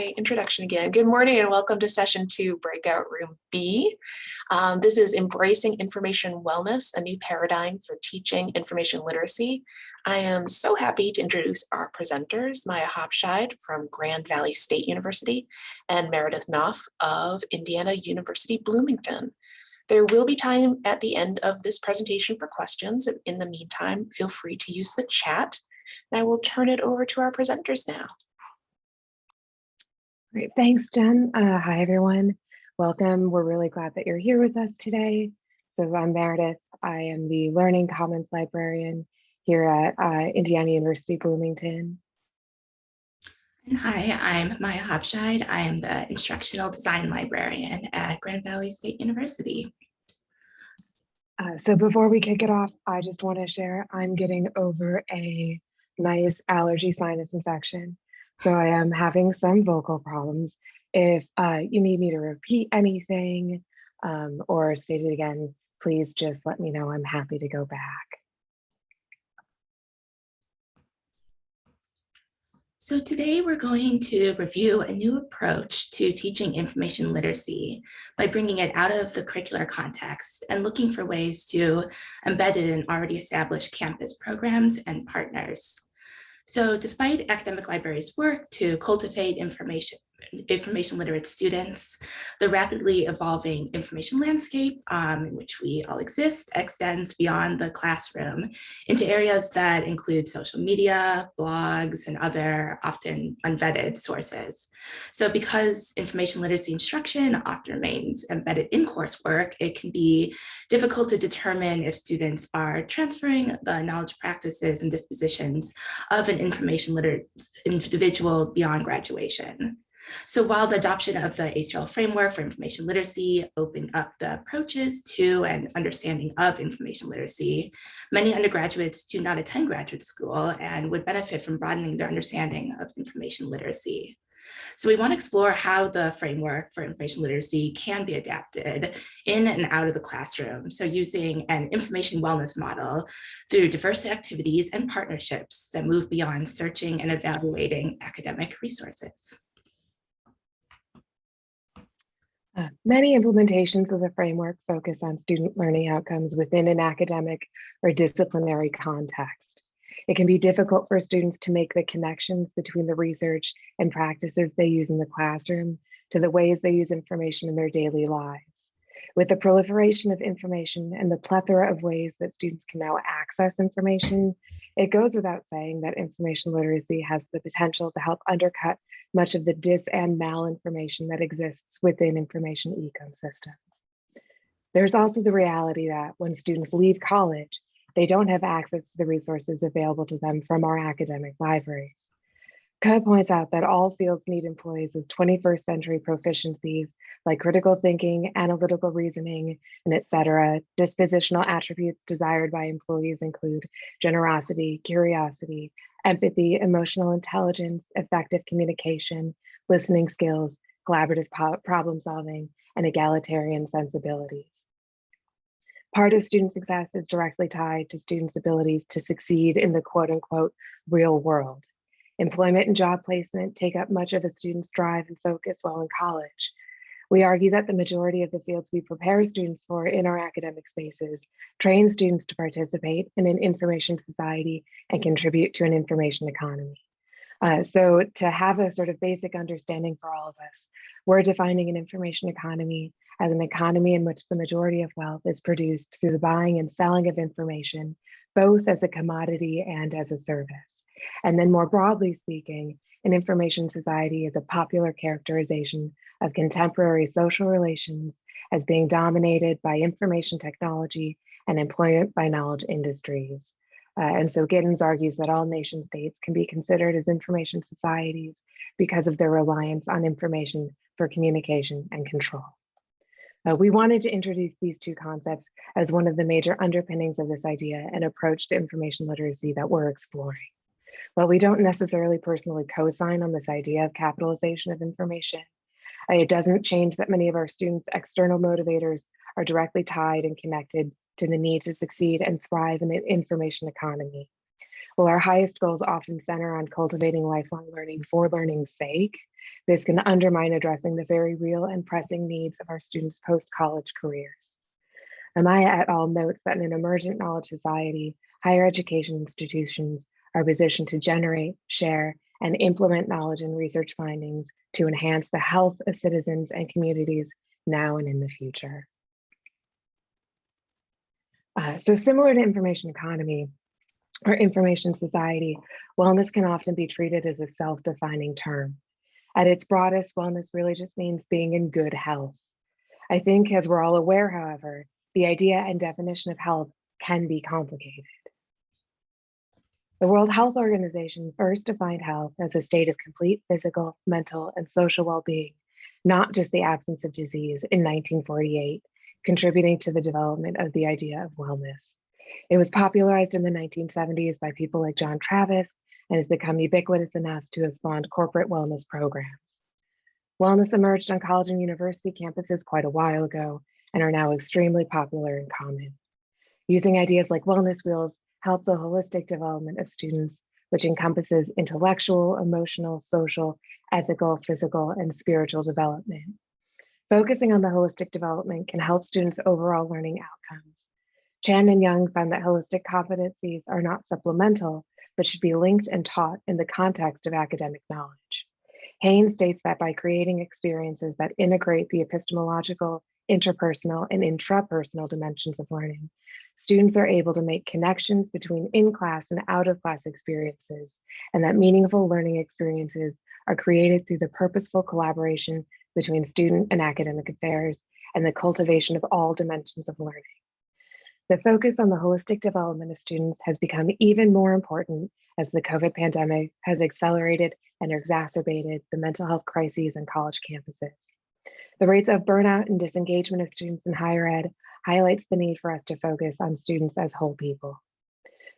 Introduction again. Good morning and welcome to session 2, breakout room B. This is Embracing Information Wellness, a new paradigm for teaching information literacy. I am so happy to introduce our presenters, Maya Hobscheid from Grand Valley State University and Meredith Knoff of Indiana University, Bloomington. There will be time at the end of this presentation for questions. In the meantime, feel free to use the chat. And I will turn it over to our presenters now. Great, thanks, Jen. Hi, everyone. Welcome. We're really glad that you're here with us today. So I'm Meredith. I am the Learning Commons Librarian here at Indiana University, Bloomington. And hi, I'm Maya Hobscheid. I am the Instructional Design Librarian at Grand Valley State University. So before we kick it off, I just want to share I'm getting over a nice allergy sinus infection. So I am having some vocal problems. If you need me to repeat anything or state it again, please just let me know. I'm happy to go back. So today we're going to review a new approach to teaching information literacy by bringing it out of the curricular context and looking for ways to embed it in already established campus programs and partners. So despite academic libraries' work to cultivate information literate students, the rapidly evolving information landscape in which we all exist extends beyond the classroom into areas that include social media, blogs, and other often unvetted sources. So because information literacy instruction often remains embedded in coursework, it can be difficult to determine if students are transferring the knowledge practices and dispositions of an information literate individual beyond graduation. So while the adoption of the ACL framework for information literacy opened up the approaches to and understanding of information literacy, many undergraduates do not attend graduate school and would benefit from broadening their understanding of information literacy. So we want to explore how the framework for information literacy can be adapted in and out of the classroom. So using an information wellness model through diverse activities and partnerships that move beyond searching and evaluating academic resources. Many implementations of the framework focus on student learning outcomes within an academic or disciplinary context. It can be difficult for students to make the connections between the research and practices they use in the classroom to the ways they use information in their daily lives. With the proliferation of information and the plethora of ways that students can now access information, it goes without saying that information literacy has the potential to help undercut much of the dis and malinformation that exists within information ecosystems. There's also the reality that when students leave college, they don't have access to the resources available to them from our academic libraries. KUH points out that all fields need employees with 21st century proficiencies like critical thinking, analytical reasoning, and etc. Dispositional attributes desired by employees include generosity, curiosity, empathy, emotional intelligence, effective communication, listening skills, collaborative problem solving, and egalitarian sensibilities. Part of student success is directly tied to students' abilities to succeed in the quote unquote real world. Employment and job placement take up much of a student's drive and focus while in college. We argue that the majority of the fields we prepare students for in our academic spaces train students to participate in an information society and contribute to an information economy. So to have a sort of basic understanding for all of us, we're defining an information economy as an economy in which the majority of wealth is produced through the buying and selling of information, both as a commodity and as a service. And then more broadly speaking, an information society is a popular characterization of contemporary social relations as being dominated by information technology and employment by knowledge industries. And so Giddens argues that all nation states can be considered as information societies because of their reliance on information for communication and control. We wanted to introduce these two concepts as one of the major underpinnings of this idea and approach to information literacy that we're exploring. While we don't necessarily personally co-sign on this idea of capitalization of information, it doesn't change that many of our students' external motivators are directly tied and connected to the need to succeed and thrive in an information economy. While our highest goals often center on cultivating lifelong learning for learning's sake, This can undermine addressing the very real and pressing needs of our students' post-college careers. Amaya et al. Notes that in an emergent knowledge society, higher education institutions are positioned to generate, share, and implement knowledge and research findings to enhance the health of citizens and communities now and in the future. So similar to information economy or information society, wellness can often be treated as a self-defining term. At its broadest, wellness really just means being in good health. I think, as we're all aware, however, the idea and definition of health can be complicated. The World Health Organization first defined health as a state of complete physical, mental, and social well-being, not just the absence of disease, in 1948, contributing to the development of the idea of wellness. It was popularized in the 1970s by people like John Travis and has become ubiquitous enough to have spawned corporate wellness programs. Wellness emerged on college and university campuses quite a while ago and are now extremely popular and common. Using ideas like wellness wheels help the holistic development of students, which encompasses intellectual, emotional, social, ethical, physical, and spiritual development. Focusing on the holistic development can help students' overall learning outcomes. Chan and Young found that holistic competencies are not supplemental, but should be linked and taught in the context of academic knowledge. Haynes states that by creating experiences that integrate the epistemological, interpersonal, and intrapersonal dimensions of learning, students are able to make connections between in-class and out-of-class experiences, and that meaningful learning experiences are created through the purposeful collaboration between student and academic affairs and the cultivation of all dimensions of learning. The focus on the holistic development of students has become even more important as the COVID pandemic has accelerated and exacerbated the mental health crises on college campuses. The rates of burnout and disengagement of students in higher ed highlights the need for us to focus on students as whole people.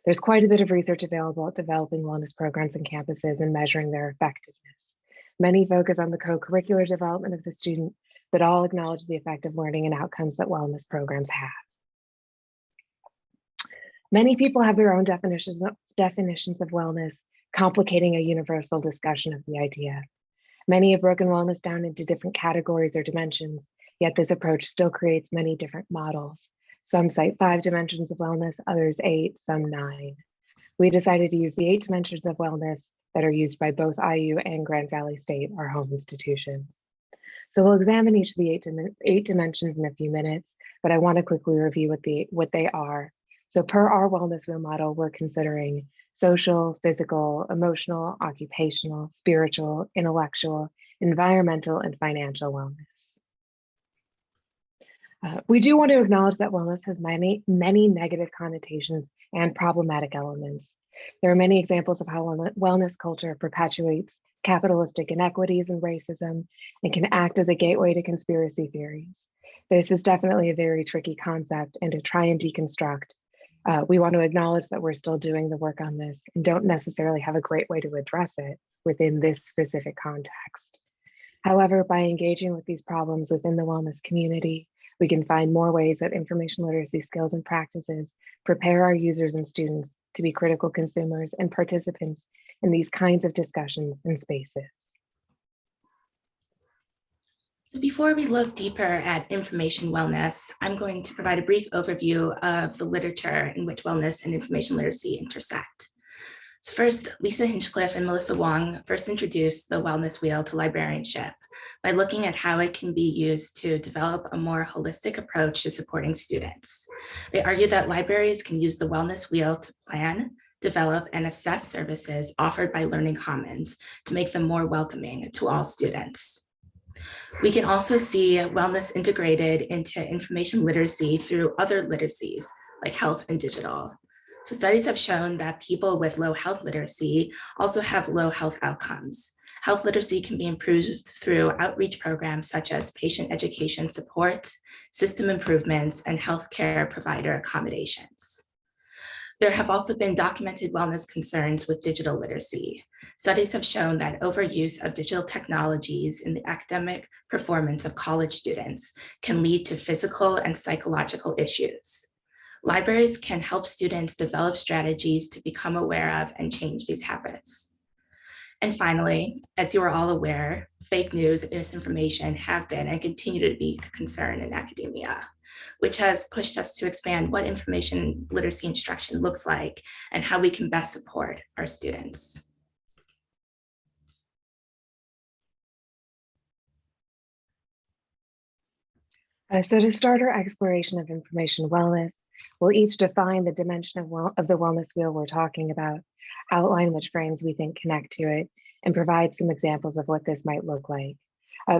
There's quite a bit of research available at developing wellness programs on campuses and measuring their effectiveness. Many focus on the co-curricular development of the student, but all acknowledge the effect of learning and outcomes that wellness programs have. Many people have their own definitions of wellness, complicating a universal discussion of the idea. Many have broken wellness down into different categories or dimensions, yet this approach still creates many different models. Some cite 5 dimensions of wellness, others 8, some 9. We decided to use the 8 dimensions of wellness that are used by both IU and Grand Valley State, our home institutions. So we'll examine each of the 8 dimensions in a few minutes, but I want to quickly review what they are. So per our wellness wheel model, we're considering social, physical, emotional, occupational, spiritual, intellectual, environmental, and financial wellness. We do want to acknowledge that wellness has many negative connotations and problematic elements. There are many examples of how wellness culture perpetuates capitalistic inequities and racism and can act as a gateway to conspiracy theories. This is definitely a very tricky concept, and to try and deconstruct, we want to acknowledge that we're still doing the work on this and don't necessarily have a great way to address it within this specific context. However, by engaging with these problems within the wellness community, we can find more ways that information literacy skills and practices prepare our users and students to be critical consumers and participants in these kinds of discussions and spaces. So before we look deeper at information wellness, I'm going to provide a brief overview of the literature in which wellness and information literacy intersect. So first, Lisa Hinchcliffe and Melissa Wong first introduced the wellness wheel to librarianship by looking at how it can be used to develop a more holistic approach to supporting students. They argue that libraries can use the wellness wheel to plan, develop, and assess services offered by Learning Commons to make them more welcoming to all students. We can also see wellness integrated into information literacy through other literacies like health and digital. So studies have shown that people with low health literacy also have low health outcomes. Health literacy can be improved through outreach programs such as patient education support, system improvements, and healthcare provider accommodations. There have also been documented wellness concerns with digital literacy. Studies have shown that overuse of digital technologies in the academic performance of college students can lead to physical and psychological issues. Libraries can help students develop strategies to become aware of and change these habits. And finally, as you are all aware, fake news and misinformation have been and continue to be a concern in academia, which has pushed us to expand what information literacy instruction looks like and how we can best support our students. So to start our exploration of information wellness, we'll each define the dimension of the wellness wheel we're talking about, outline which frames we think connect to it, and provide some examples of what this might look like.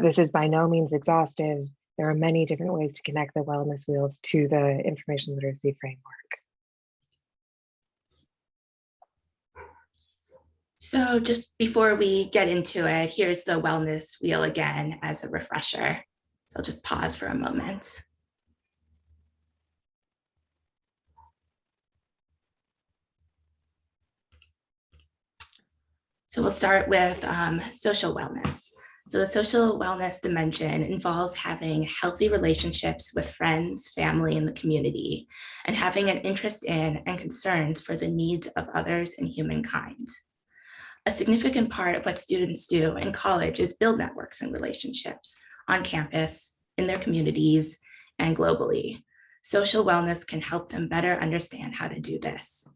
This is by no means exhaustive. There are many different ways to connect the wellness wheels to the information literacy framework. So just before we get into it, here's the wellness wheel again as a refresher. So I'll just pause for a moment. So we'll start with social wellness. So the social wellness dimension involves having healthy relationships with friends, family, and the community, and having an interest in and concerns for the needs of others and humankind. A significant part of what students do in college is build networks and relationships on campus, in their communities, and globally. Social wellness can help them better understand how to do this.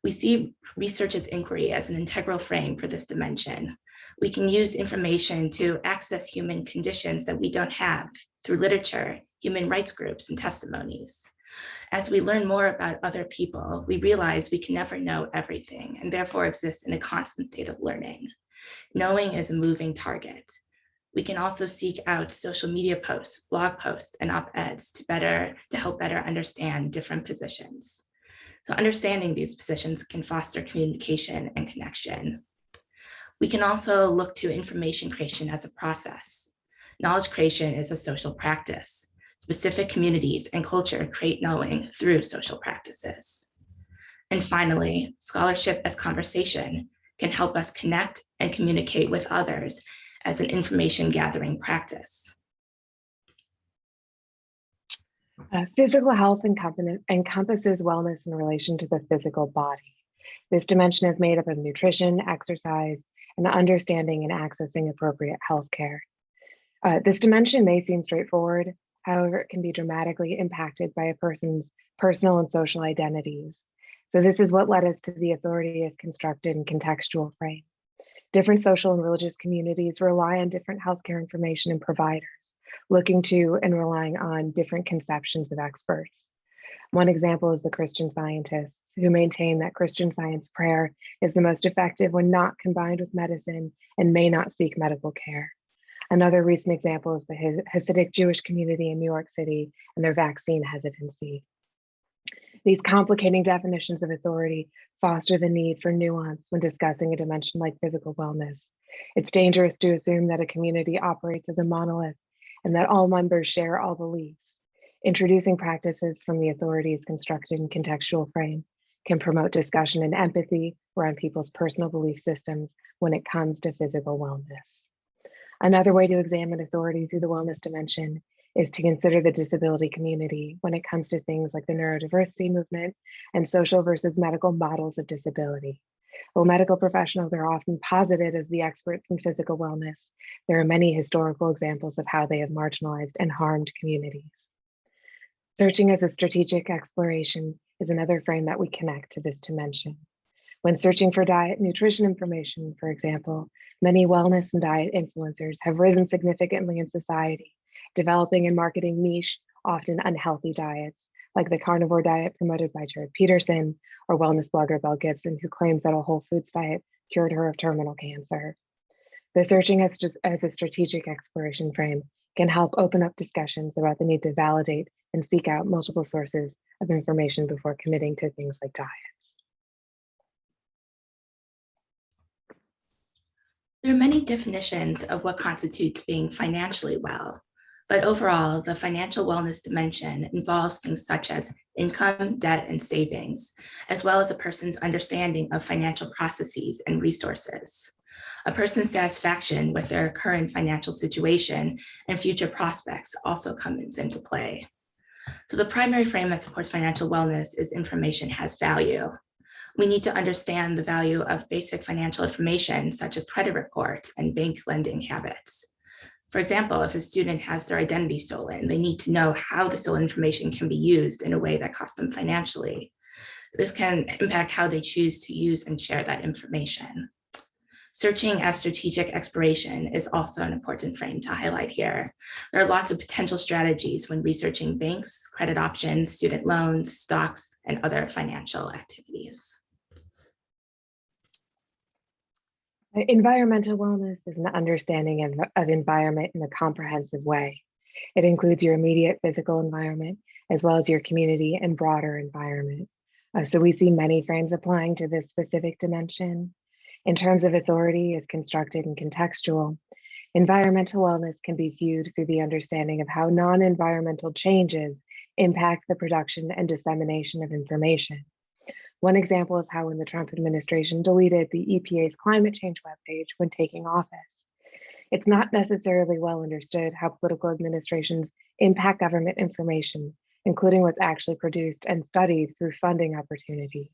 We see research's inquiry as an integral frame for this dimension. We can use information to access human conditions that we don't have through literature, human rights groups, and testimonies. As we learn more about other people, we realize we can never know everything and therefore exist in a constant state of learning. Knowing is a moving target. We can also seek out social media posts, blog posts, and op-eds to help better understand different positions. So understanding these positions can foster communication and connection. We can also look to information creation as a process. Knowledge creation is a social practice. Specific communities and culture create knowing through social practices. And finally, scholarship as conversation can help us connect and communicate with others as an information gathering practice. Physical health encompasses wellness in relation to the physical body. This dimension is made up of nutrition, exercise, and understanding and accessing appropriate healthcare. This dimension may seem straightforward. However, it can be dramatically impacted by a person's personal and social identities. So this is what led us to the authority as constructed and contextual frame. Different social and religious communities rely on different healthcare information and providers, looking to and relying on different conceptions of experts. One example is the Christian Scientists, who maintain that Christian Science prayer is the most effective when not combined with medicine and may not seek medical care. Another recent example is the Hasidic Jewish community in New York City and their vaccine hesitancy. These complicating definitions of authority foster the need for nuance when discussing a dimension like physical wellness. It's dangerous to assume that a community operates as a monolith and that all members share all beliefs. Introducing practices from the authority's constructed and contextual frame can promote discussion and empathy around people's personal belief systems when it comes to physical wellness. Another way to examine authority through the wellness dimension is to consider the disability community when it comes to things like the neurodiversity movement and social versus medical models of disability. While medical professionals are often posited as the experts in physical wellness, there are many historical examples of how they have marginalized and harmed communities. Searching as a strategic exploration is another frame that we connect to this dimension. When searching for diet nutrition information, for example, many wellness and diet influencers have risen significantly in society, developing and marketing niche, often unhealthy diets, like the carnivore diet promoted by Jared Peterson, or wellness blogger Belle Gibson, who claims that a whole foods diet cured her of terminal cancer. The searching as a strategic exploration frame can help open up discussions about the need to validate and seek out multiple sources of information before committing to things like diets. There are many definitions of what constitutes being financially well, but overall, the financial wellness dimension involves things such as income, debt, and savings, as well as a person's understanding of financial processes and resources. A person's satisfaction with their current financial situation and future prospects also comes into play. So the primary frame that supports financial wellness is information has value. We need to understand the value of basic financial information, such as credit reports and bank lending habits. For example, if a student has their identity stolen, they need to know how the stolen information can be used in a way that costs them financially. This can impact how they choose to use and share that information. Searching as strategic exploration is also an important frame to highlight here. There are lots of potential strategies when researching banks, credit options, student loans, stocks, and other financial activities. Environmental wellness is an understanding of environment in a comprehensive way. It includes your immediate physical environment, as well as your community and broader environment. So we see many frames applying to this specific dimension. In terms of authority as constructed and contextual, environmental wellness can be viewed through the understanding of how non-environmental changes impact the production and dissemination of information. One example is how when the Trump administration deleted the EPA's climate change webpage when taking office. It's not necessarily well understood how political administrations impact government information, including what's actually produced and studied through funding opportunities.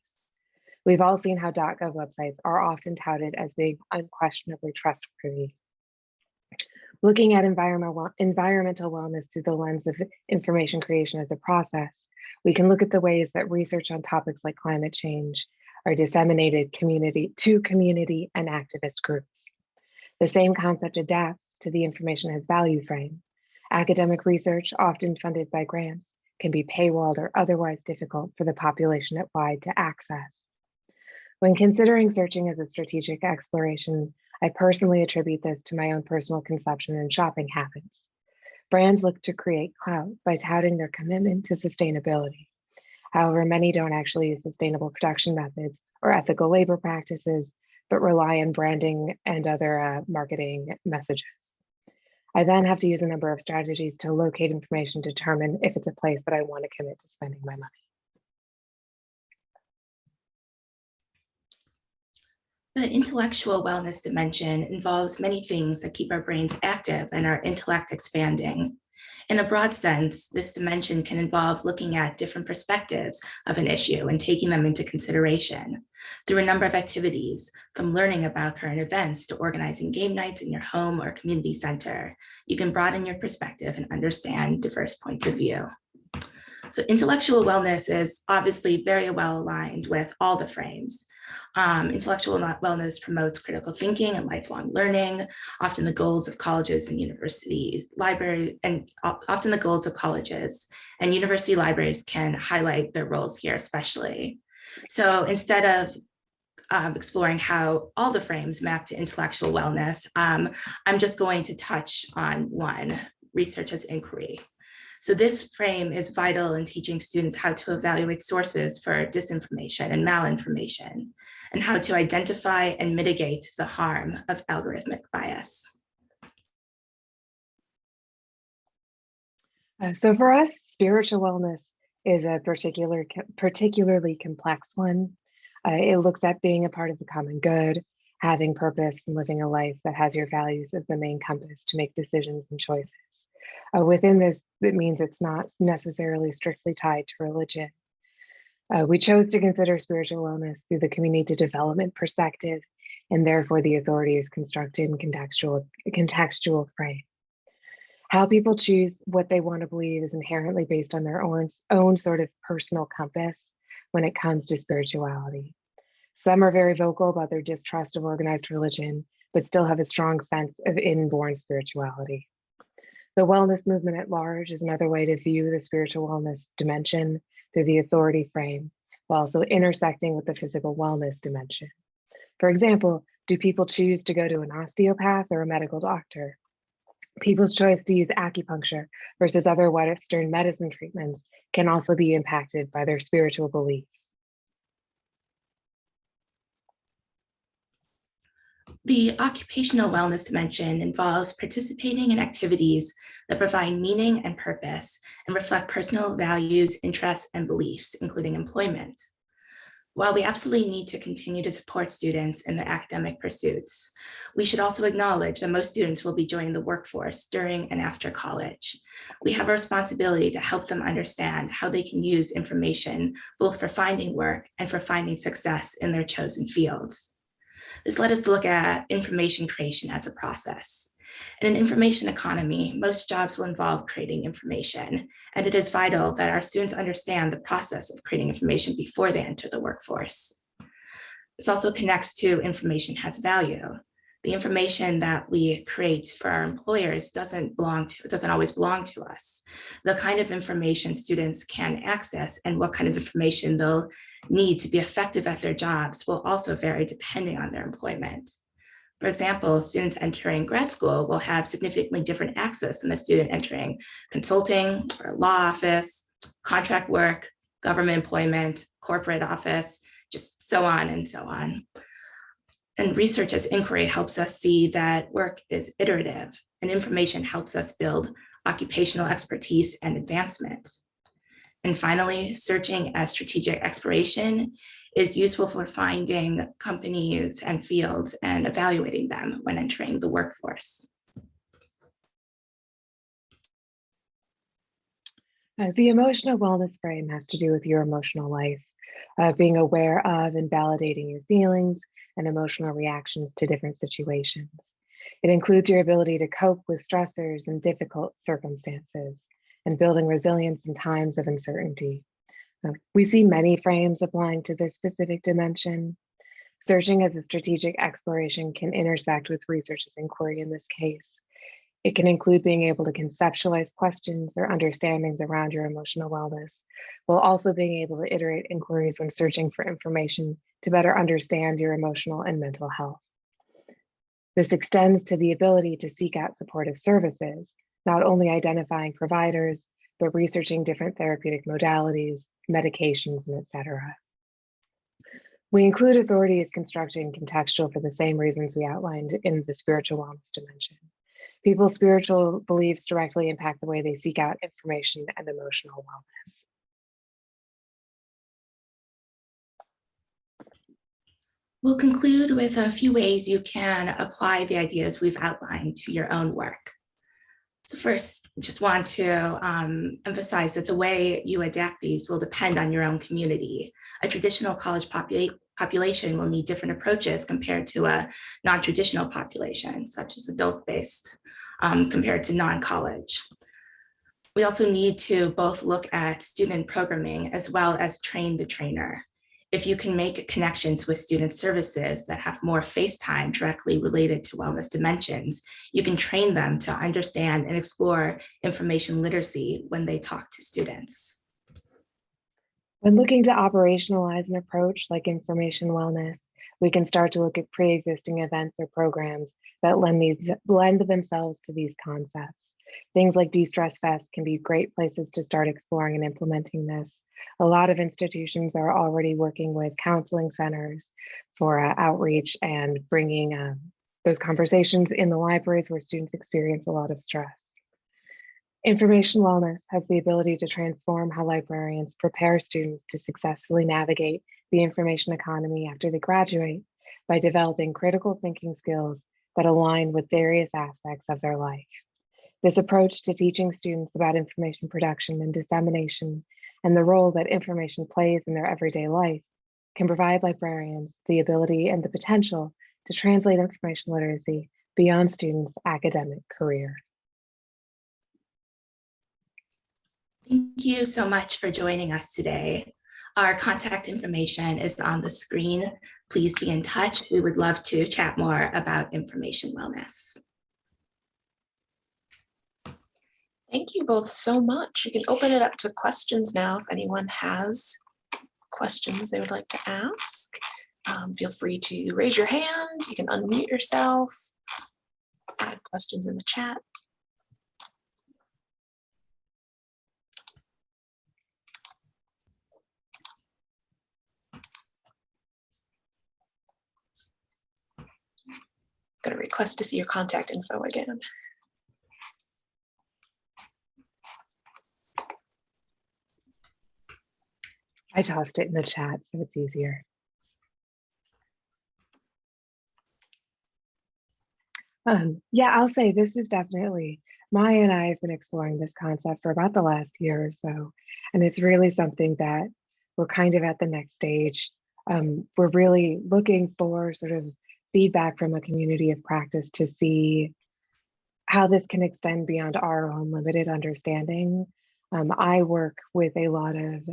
We've all seen how .gov websites are often touted as being unquestionably trustworthy. Looking at environmental wellness through the lens of information creation as a process, we can look at the ways that research on topics like climate change are disseminated to community and activist groups. The same concept adapts to the information as value frame. Academic research, often funded by grants, can be paywalled or otherwise difficult for the population at wide to access. When considering searching as a strategic exploration, I personally attribute this to my own personal consumption and shopping habits. Brands look to create clout by touting their commitment to sustainability. However, many don't actually use sustainable production methods or ethical labor practices, but rely on branding and other marketing messages. I then have to use a number of strategies to locate information to determine if it's a place that I want to commit to spending my money. The intellectual wellness dimension involves many things that keep our brains active and our intellect expanding. In a broad sense, this dimension can involve looking at different perspectives of an issue and taking them into consideration through a number of activities, from learning about current events to organizing game nights in your home or community center. You can broaden your perspective and understand diverse points of view. So intellectual wellness is obviously very well aligned with all the frames. Intellectual wellness promotes critical thinking and lifelong learning, often the goals of colleges and universities, libraries, and often the goals of colleges and university libraries can highlight their roles here especially. So instead of exploring how all the frames map to intellectual wellness, I'm just going to touch on one, research as inquiry. So this frame is vital in teaching students how to evaluate sources for disinformation and malinformation, and how to identify and mitigate the harm of algorithmic bias. So for us, spiritual wellness is a particularly complex one. It looks at being a part of the common good, having purpose, and living a life that has your values as the main compass to make decisions and choices. Within this, it means it's not necessarily strictly tied to religion. We chose to consider spiritual wellness through the community development perspective, and therefore the authority is constructed in contextual frame. How people choose what they want to believe is inherently based on their own sort of personal compass when it comes to spirituality. Some are very vocal about their distrust of organized religion, but still have a strong sense of inborn spirituality. The wellness movement at large is another way to view the spiritual wellness dimension through the authority frame, while also intersecting with the physical wellness dimension. For example, do people choose to go to an osteopath or a medical doctor? People's choice to use acupuncture versus other Western medicine treatments can also be impacted by their spiritual beliefs. The occupational wellness dimension involves participating in activities that provide meaning and purpose and reflect personal values, interests, and beliefs, including employment. While we absolutely need to continue to support students in their academic pursuits, we should also acknowledge that most students will be joining the workforce during and after college. We have a responsibility to help them understand how they can use information both for finding work and for finding success in their chosen fields. This led us to look at information creation as a process. In an information economy, most jobs will involve creating information, and it is vital that our students understand the process of creating information before they enter the workforce. This also connects to information has value. The information that we create for our employers doesn't always belong to us. The kind of information students can access and what kind of information they'll need to be effective at their jobs will also vary depending on their employment. For example, students entering grad school will have significantly different access than a student entering consulting or a law office, contract work, government employment, corporate office, just so on and so on. And research as inquiry helps us see that work is iterative, and information helps us build occupational expertise and advancement. And finally, searching as strategic exploration is useful for finding companies and fields and evaluating them when entering the workforce. The emotional wellness frame has to do with your emotional life, being aware of and validating your feelings and emotional reactions to different situations. It includes your ability to cope with stressors and difficult circumstances and building resilience in times of uncertainty. We see many frames applying to this specific dimension. Searching as a strategic exploration can intersect with research as inquiry in this case. It can include being able to conceptualize questions or understandings around your emotional wellness, while also being able to iterate inquiries when searching for information to better understand your emotional and mental health. This extends to the ability to seek out supportive services, not only identifying providers, but researching different therapeutic modalities, medications, and etc. We include authority as constructed and contextual for the same reasons we outlined in the spiritual wellness dimension. People's spiritual beliefs directly impact the way they seek out information and emotional wellness. We'll conclude with a few ways you can apply the ideas we've outlined to your own work. So first, just want to emphasize that the way you adapt these will depend on your own community. A traditional college population will need different approaches compared to a non-traditional population, such as adult-based, compared to non-college. We also need to both look at student programming as well as train the trainer. If you can make connections with student services that have more face time directly related to wellness dimensions, you can train them to understand and explore information literacy when they talk to students. When looking to operationalize an approach like information wellness, we can start to look at pre-existing events or programs that lend themselves to these concepts. Things like De-Stress Fest can be great places to start exploring and implementing this. A lot of institutions are already working with counseling centers for outreach and bringing those conversations in the libraries where students experience a lot of stress. Information wellness has the ability to transform how librarians prepare students to successfully navigate the information economy after they graduate by developing critical thinking skills that align with various aspects of their life. This approach to teaching students about information production and dissemination and the role that information plays in their everyday life can provide librarians the ability and the potential to translate information literacy beyond students' academic career. Thank you so much for joining us today. Our contact information is on the screen. Please be in touch. We would love to chat more about information wellness. Thank you both so much. We can open it up to questions now if anyone has questions they would like to ask. Feel free to raise your hand. You can unmute yourself, add questions in the chat. Got a request to see your contact info again. I tossed it in the chat so it's easier. Yeah, I'll say this is definitely, Maya and I have been exploring this concept for about the last year or so, and it's really something that we're kind of at the next stage. We're really looking for sort of feedback from a community of practice to see how this can extend beyond our own limited understanding. I work with a lot of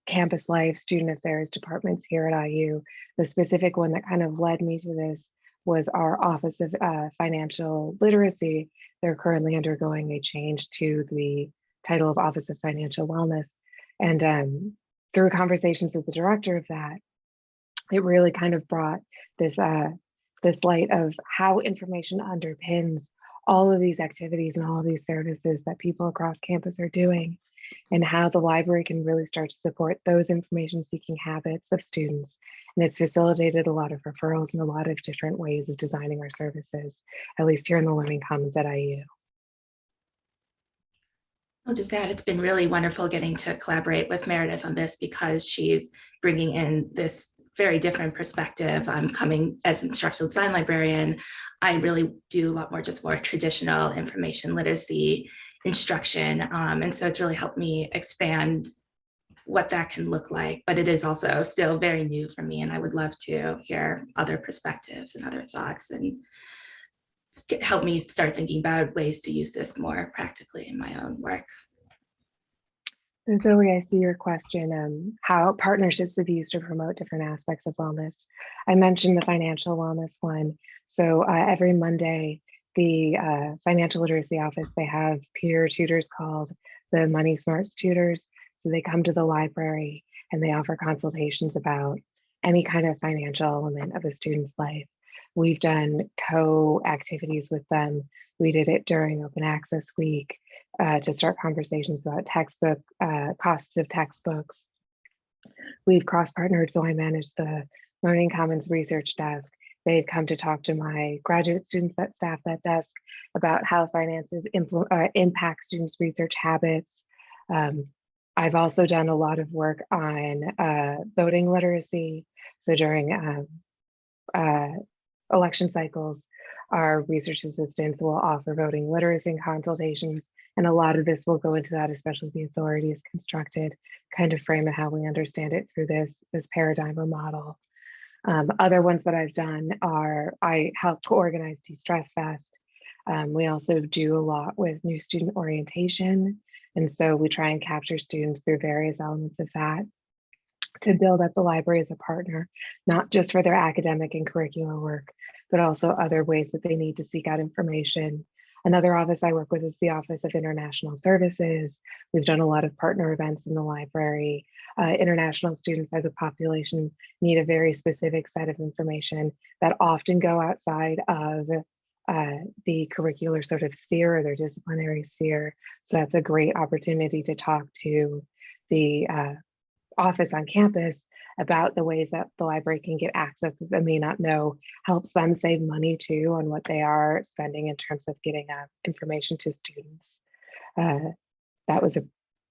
campus life, student affairs departments here at IU. The specific one that kind of led me to this was our Office of Financial Literacy. They're currently undergoing a change to the title of Office of Financial Wellness. And through conversations with the director of that, it really kind of brought this this light of how information underpins all of these activities and all of these services that people across campus are doing, and how the library can really start to support those information seeking habits of students. And it's facilitated a lot of referrals and a lot of different ways of designing our services, at least here in the Learning Commons at IU. I'll just add, it's been really wonderful getting to collaborate with Meredith on this because she's bringing in this very different perspective. I'm coming as an instructional design librarian. I really do a lot more just more traditional information literacy instruction. And so it's really helped me expand what that can look like, but it is also still very new for me. And I would love to hear other perspectives and other thoughts and help me start thinking about ways to use this more practically in my own work. And Zoe, I see your question, how partnerships have used to promote different aspects of wellness. I mentioned the financial wellness one. So every Monday, the financial literacy office, they have peer tutors called the Money Smarts tutors. So they come to the library and they offer consultations about any kind of financial element of a student's life. We've done co-activities with them. We did it during Open Access Week to start conversations about textbook costs of textbooks. We've cross-partnered, so I manage the Learning Commons research desk. They've come to talk to my graduate students that staff that desk about how finances impact students' research habits. I've also done a lot of work on voting literacy. So during election cycles, our research assistants will offer voting literacy consultations. And a lot of this will go into that, especially the authority is constructed, kind of frame of how we understand it through this paradigm or model. Other ones that I've done are, I helped to organize De-Stress Fest. We also do a lot with new student orientation. And so we try and capture students through various elements of that to build up the library as a partner, not just for their academic and curricular work, but also other ways that they need to seek out information. Another office I work with is the Office of International Services. We've done a lot of partner events in the library. International students as a population need a very specific set of information that often go outside of the curricular sort of sphere or their disciplinary sphere. So that's a great opportunity to talk to the office on campus about the ways that the library can get access that they may not know, helps them save money too on what they are spending in terms of getting information to students. That was a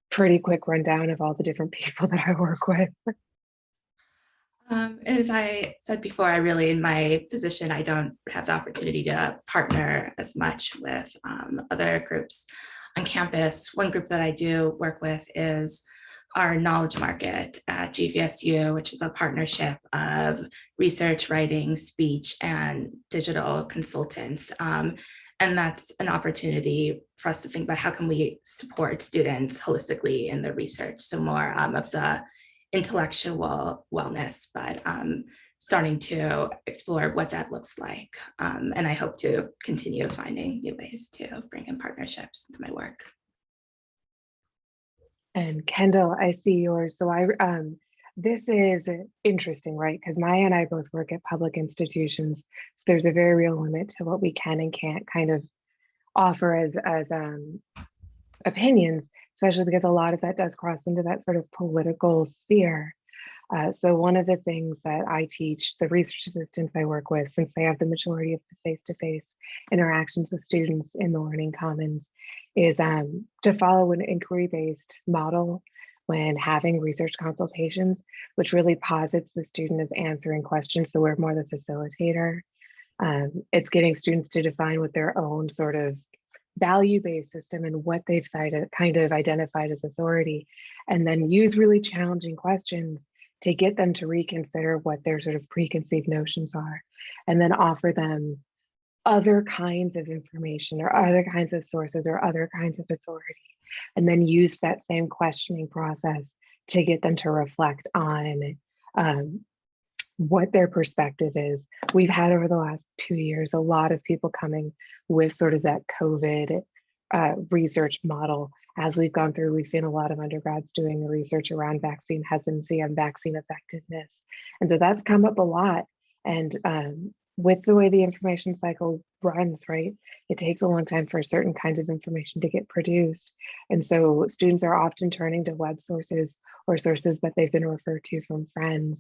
pretty quick rundown of all the different people that I work with. As I said before, I really, in my position, I don't have the opportunity to partner as much with other groups on campus. One group that I do work with is our knowledge market at GVSU, which is a partnership of research, writing, speech, and digital consultants. And that's an opportunity for us to think about how can we support students holistically in their research. So more of the intellectual wellness, but starting to explore what that looks like. And I hope to continue finding new ways to bring in partnerships into my work. And Kendall, I see yours. So this is interesting, right? Because Maya and I both work at public institutions. So there's a very real limit to what we can and can't kind of offer as opinions, especially because a lot of that does cross into that sort of political sphere. So one of the things that I teach the research assistants I work with, since they have the majority of the face-to-face interactions with students in the Learning Commons, is to follow an inquiry-based model when having research consultations, which really posits the student as answering questions. So we're more the facilitator. It's getting students to define what their own sort of value-based system and what they've kind of identified as authority, and then use really challenging questions to get them to reconsider what their sort of preconceived notions are, and then offer them other kinds of information or other kinds of sources or other kinds of authority, and then use that same questioning process to get them to reflect on what their perspective is. We've had over the last 2 years, a lot of people coming with sort of that COVID research model. As we've gone through, we've seen a lot of undergrads doing the research around vaccine hesitancy and vaccine effectiveness. And so that's come up a lot. And with the way the information cycle runs, right, it takes a long time for certain kinds of information to get produced. And so students are often turning to web sources or sources that they've been referred to from friends.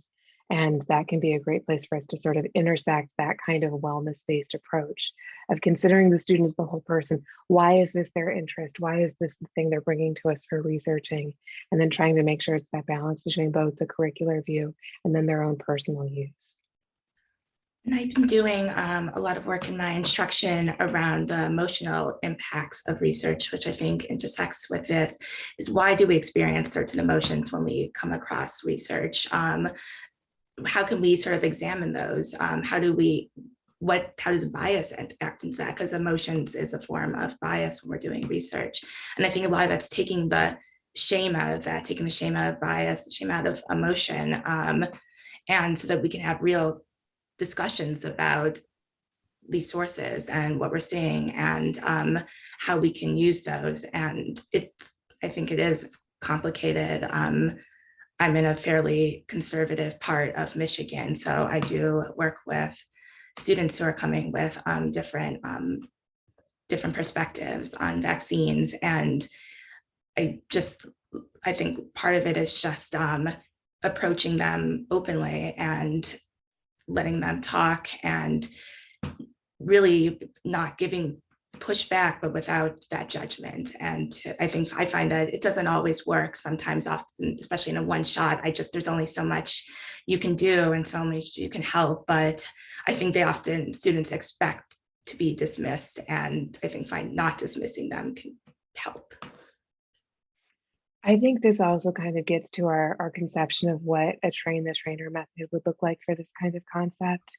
And that can be a great place for us to sort of intersect that kind of wellness-based approach of considering the student as the whole person. Why is this their interest? Why is this the thing they're bringing to us for researching? And then trying to make sure it's that balance between both the curricular view and then their own personal use. And I've been doing a lot of work in my instruction around the emotional impacts of research, which I think intersects with this, is why do we experience certain emotions when we come across research? How can we sort of examine those? How does bias act into that? Because emotions is a form of bias when we're doing research. And I think a lot of that's taking the shame out of that, taking the shame out of bias, the shame out of emotion, and so that we can have real discussions about these sources and what we're seeing and how we can use those. And I think it's complicated. I'm in a fairly conservative part of Michigan, so I do work with students who are coming with different perspectives on vaccines, and I think part of it is just approaching them openly and letting them talk and really not giving pushback, but without that judgment. And I find that it doesn't always work. Sometimes, often, especially in a one shot, there's only so much you can do and so much you can help. But I think students expect to be dismissed, and I think not dismissing them can help. I think this also kind of gets to our conception of what a train the trainer method would look like for this kind of concept.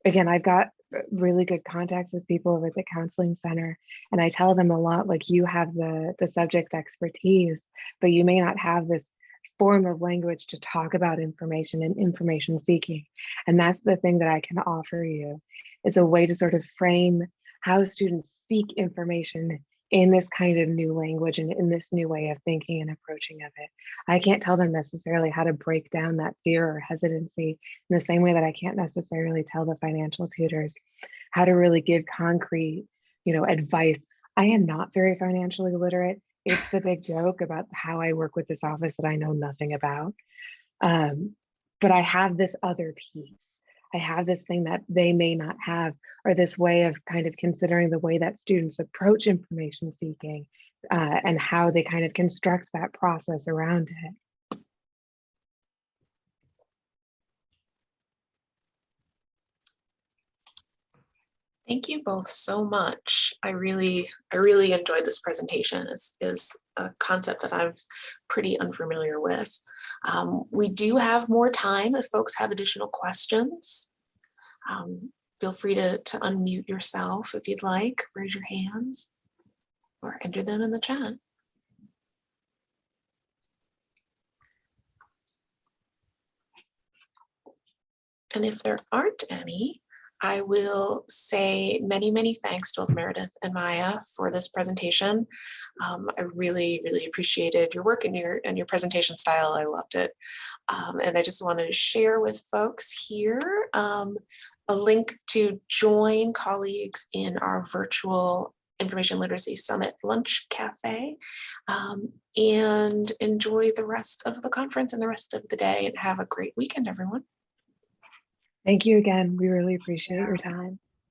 Again, I've got really good contacts with people over at the counseling center, and I tell them a lot, like, you have the subject expertise, but you may not have this form of language to talk about information and information seeking. And that's the thing that I can offer you, is a way to sort of frame how students seek information in this kind of new language and in this new way of thinking and approaching of it. I can't tell them necessarily how to break down that fear or hesitancy in the same way that I can't necessarily tell the financial tutors how to really give concrete, advice. I am not very financially literate. It's the big joke about how I work with this office that I know nothing about. But I have this other piece. I have this thing that they may not have, or this way of kind of considering the way that students approach information seeking and how they kind of construct that process around it. Thank you both so much. I really enjoyed this presentation. It's a concept that I'm pretty unfamiliar with. We do have more time if folks have additional questions. Feel free to unmute yourself if you'd like, raise your hands, or enter them in the chat. And if there aren't any, I will say many, many thanks to both Meredith and Maya for this presentation. I really appreciated your work and your presentation style. I loved it. And I just wanted to share with folks here a link to join colleagues in our virtual Information Literacy Summit Lunch Cafe, and enjoy the rest of the conference and the rest of the day, and have a great weekend, everyone. Thank you again. We really appreciate your time.